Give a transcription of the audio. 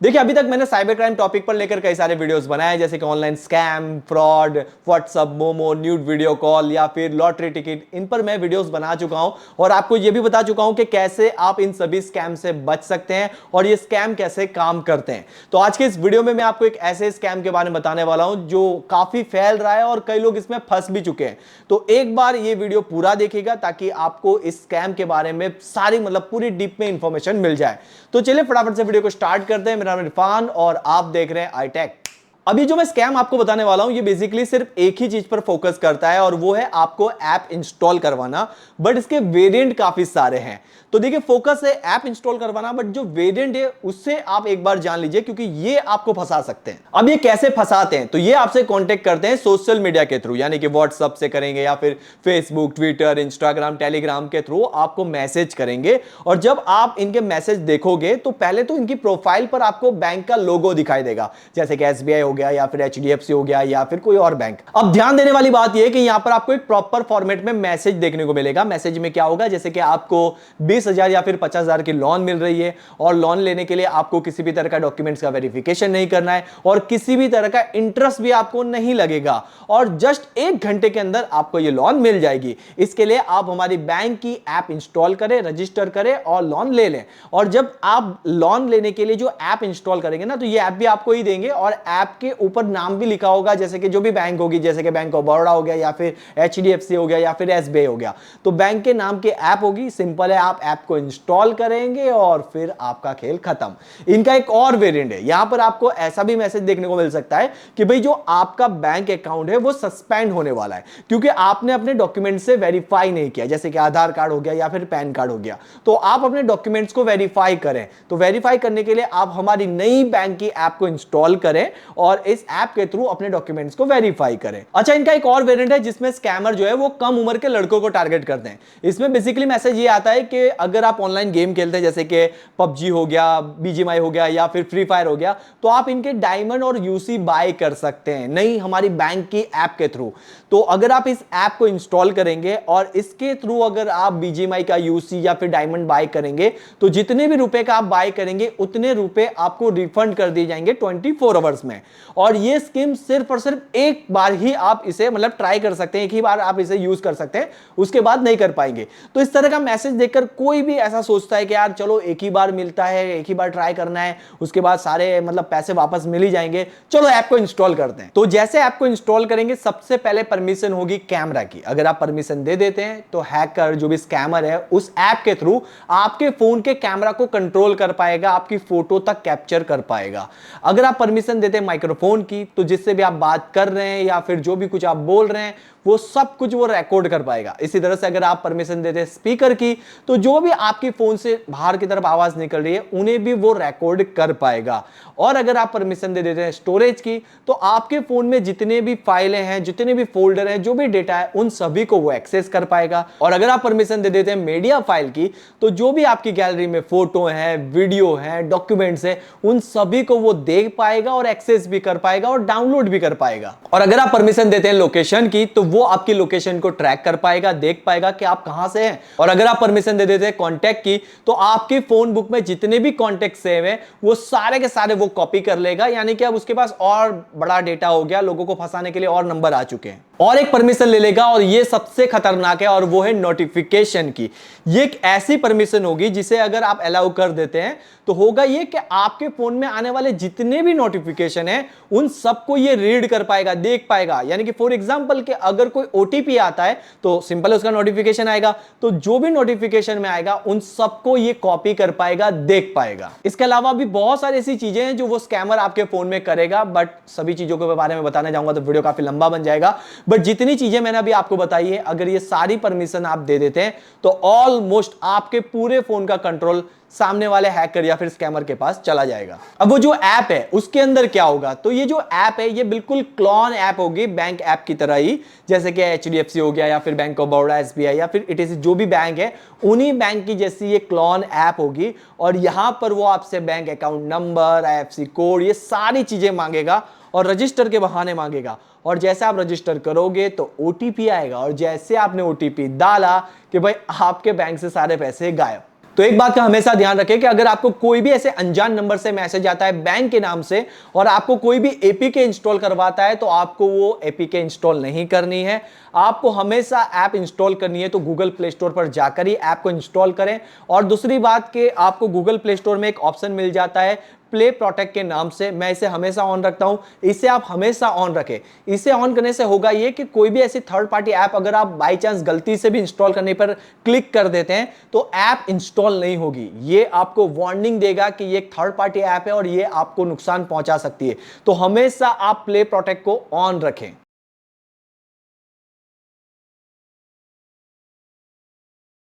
देखिए, अभी तक मैंने साइबर क्राइम टॉपिक पर लेकर कई सारे वीडियोस बनाए, जैसे कि online scam, fraud, WhatsApp, Momo, nude video call या फिर लॉटरी टिकट। इन पर मैं वीडियोस बना चुका हूं और आपको यह भी बता चुका हूं कि कैसे आप इन सभी स्कैम से बच सकते हैं और ये स्कैम कैसे काम करते हैं। तो आज के इस वीडियो में मैं आपको एक ऐसे स्कैम के बारे में बताने वाला हूं जो काफी फैल रहा है और कई लोग इसमें फंस भी चुके हैं। तो एक बार ये वीडियो पूरा देखिएगा ताकि आपको इस स्कैम के बारे में सारी पूरी डीप में इंफॉर्मेशन मिल जाए। तो चलिए फटाफट से वीडियो को स्टार्ट करते हैं। मेरा नाम इरफान और आप देख रहे हैं आई टेक। अभी जो मैं स्कैम आपको बताने वाला हूं ये बेसिकली सिर्फ एक ही चीज पर फोकस करता है और वो है आपको ऐप इंस्टॉल करवाना। बट इसके वेरिएंट काफी सारे हैं। तो देखिए, फोकस है ऐप इंस्टॉल करवाना, बट जो वेरिएंट है उससे आप एक बार जान लीजिए, क्योंकि ये आपको फंसा सकते हैं। अब ये कैसे फंसाते हैं? तो ये आपसे कांटेक्ट करते हैं सोशल मीडिया के थ्रू, यानी कि व्हाट्सएप से करेंगे या फिर फेसबुक, ट्विटर, इंस्टाग्राम, टेलीग्राम के थ्रू आपको मैसेज करेंगे। और जब आप इनके मैसेज देखोगे तो पहले तो इनकी प्रोफाइल पर आपको बैंक का लोगो दिखाई देगा, जैसे कि एसबीआई हो गया या फिर एचडीएफसी हो गया या फिर कोई और बैंक। अब ध्यान देने वाली बात यह है कि यहां पर आपको एक प्रॉपर फॉर्मेट में मैसेज देखने को मिलेगा। मैसेज में क्या होगा, जैसे कि आपको 20,000 या फिर 50,000 की लोन मिल रही है और लोन लेने के लिए आपको किसी भी तरह का डॉक्यूमेंट्स का वेरिफिकेशन नहीं करना है और किसी भी तरह का इंटरेस्ट भी आपको नहीं लगेगा और जस्ट 1 घंटे के अंदर आपको यह लोन मिल जाएगी। इसके लिए आप हमारी बैंक की ऐप इंस्टॉल करें, रजिस्टर करें और लोन ले लें। और जब आप लोन लेने के लिए जो ऐप इंस्टॉल करेंगे ना, तो यह ऐप भी आपको ही देंगे और ऐप के ऊपर नाम भी लिखा होगा, जैसे कि जो भी बैंक होगी, जैसे कि बैंक ऑफ बड़ौदा हो गया या फिर एचडीएफसी हो गया या फिर एसबीआई हो गया। तो बैंक के नाम की ऐप होगी। सिंपल है, आप ऐप को इंस्टॉल करेंगे और फिर आपका खेल खत्म। इनका एक और वेरिएंट है, यहां पर आपको ऐसा भी मैसेज देखने को मिल सकता है कि भाई जो आपका बैंक अकाउंट है वो सस्पेंड होने वाला है, क्योंकि आपने अपने डॉक्यूमेंट से वेरीफाई नहीं किया, जैसे कि आधार कार्ड हो गया या फिर पैन कार्ड हो गया। तो आप अपने डॉक्यूमेंट्स को वेरीफाई करें। तो वेरीफाई करने के लिए आप हमारी नई बैंक की ऐप को इंस्टॉल करें और इस ऐप के थ्रू अपने डॉक्यूमेंट्स को वेरीफाई करें। अच्छा, इनका एक और वेरिएंट है जिसमें स्कैमर जो है वो कम उम्र के लड़कों को टारगेट करते हैं। इसमें बेसिकली मैसेज ये आता है कि अगर आप ऑनलाइन गेम खेलते हैं, जैसे कि पबजी हो गया, बीजीएमआई हो गया या फिर फ्री फायर हो गया, तो आप इनके डायमंड और यूसी बाय कर सकते हैं, नहीं हमारी बैंक की ऐप के थ्रू। तो अगर आप इस ऐप को इंस्टॉल करेंगे और इसके थ्रू अगर आप बीजीएमआई का यूसी या फिर डायमंड बाय करेंगे, तो जितने भी रुपए का आप बाय करेंगे उतने रुपए आपको रिफंड कर दिए जाएंगे 24 आवर्स में। और ये स्कीम सिर्फ और सिर्फ एक बार ही आप इसे ट्राई कर सकते हैं, एक ही बार आप इसे यूज कर सकते हैं, उसके बाद नहीं कर पाएंगे। तो इस तरह का मैसेज देखकर कोई भी ऐसा सोचता है कि यार चलो एक ही बार मिलता है, एक ही बार ट्राई करना है, उसके बाद सारे पैसे वापस मिल ही जाएंगे, चलो ऐप को इंस्टॉल करते हैं। तो जैसे ऐप को इंस्टॉल करेंगे, सबसे पहले परमिशन होगी कैमरा की। अगर आप परमिशन दे देते हैं तो हैकर जो भी स्कैमर है उस ऐप के थ्रू आपके फोन के कैमरा को कंट्रोल कर पाएगा, आपकी फोटो तक कैप्चर कर पाएगा। अगर आप परमिशन देते हैं माइक्रोफोन की, तो जिससे भी आप बात कर रहे हैं या फिर जो भी कुछ आप बोल रहे हैं वो सब कुछ वो रिकॉर्ड कर पाएगा। इसी तरह से अगर आप परमिशन देते हैं स्पीकर की, तो जो भी आपकी फोन से बाहर की तरफ आवाज निकल रही है उन्हें भी वो रिकॉर्ड कर पाएगा। और अगर आप परमिशन दे देते हैं स्टोरेज की, तो आपके फोन में जितने भी फाइलें हैं, जितने भी फोल्डर हैं, जो भी डेटा है, उन सभी को वो एक्सेस कर पाएगा। और अगर आप परमिशन दे देते हैं मीडिया फाइल की, तो जो भी आपकी गैलरी में फोटो है, वीडियो है, डॉक्यूमेंट्स है, उन सभी को वो देख पाएगा और एक्सेस भी कर पाएगा और डाउनलोड भी कर पाएगा। और अगर आप परमिशन देते हैं लोकेशन की, तो वो आपकी लोकेशन को ट्रैक कर पाएगा, देख पाएगा कि आप कहां से हैं। और अगर आप परमिशन दे देते हैं कांटेक्ट की, तो आपके फोन बुक में जितने भी कांटेक्ट सेव हैं वो सारे के सारे वो कॉपी कर लेगा, यानी कि अब उसके पास और बड़ा डेटा हो गया, लोगों को फंसाने के लिए और नंबर आ चुके हैं। और एक परमिशन ले लेगा और ये सबसे खतरनाक है, और वो है नोटिफिकेशन की। ये एक ऐसी परमिशन होगी जिसे अगर आप अलाउ कर देते हैं तो होगा ये कि आपके फोन में आने वाले जितने भी नोटिफिकेशन हैं उन सबको ये रीड कर पाएगा, देख पाएगा। यानी कि फॉर एग्जांपल कि अगर कोई ओटीपी आता है तो सिंपल उसका नोटिफिकेशन आएगा, तो जो भी नोटिफिकेशन में आएगा उन सबको ये कॉपी कर पाएगा, देख पाएगा। इसके अलावा भी बहुत सारी ऐसी चीजें हैं जो वो स्कैमर आपके फोन में करेगा, बट सभी चीजों के बारे में बताने जाऊंगा तो वीडियो काफी लंबा बन जाएगा। बट जितनी चीजें मैंने अभी आपको बताई है, अगर ये सारी परमिशन आप दे देते हैं तो ऑलमोस्ट आपके पूरे फोन का कंट्रोल सामने वाले हैकर या फिर स्कैमर के पास चला जाएगा। अब वो जो ऐप है उसके अंदर क्या होगा, तो ये जो ऐप है ये बिल्कुल क्लोन ऐप होगी बैंक ऐप की तरह ही, जैसे कि एचडीएफसी हो गया या फिर बैंक ऑफ बड़ौदा, एसबीआई या फिर इटीसी, जो भी बैंक है उन्हीं बैंक की जैसी ये क्लोन ऐप होगी। और यहां पर वो आपसे bank account number, IFSC code, ये सारी चीजें मांगेगा और रजिस्टर के बहाने मांगेगा। और जैसे आप रजिस्टर करोगे तो ओटीपी आएगा, और जैसे आपने ओटीपी डाला कि भाई आपके बैंक से सारे पैसे गायब। तो एक बात का हमेशा ध्यान रखें कि अगर आपको कोई भी ऐसे अनजान नंबर से मैसेज आता है बैंक के नाम से और आपको कोई भी एपीके इंस्टॉल करवाता है, तो आपको वो एपीके इंस्टॉल नहीं करनी है। आपको हमेशा ऐप इंस्टॉल करनी है तो गूगल प्ले स्टोर पर जाकर ही ऐप को इंस्टॉल करें। और दूसरी बात कि आपको गूगल प्ले स्टोर में एक ऑप्शन मिल जाता है प्ले प्रोटेक्ट के नाम से, मैं इसे हमेशा ऑन रखता हूं, इसे आप हमेशा ऑन रखें। इसे ऑन करने से होगा ये कि कोई भी ऐसी थर्ड पार्टी ऐप अगर आप बाय चांस गलती से भी इंस्टॉल करने पर क्लिक कर देते हैं तो ऐप इंस्टॉल नहीं होगी। ये आपको वार्निंग देगा कि ये एक थर्ड पार्टी ऐप है और ये आपको नुकसान पहुंचा सकती है। तो हमेशा आप प्ले प्रोटेक्ट को ऑन रखें।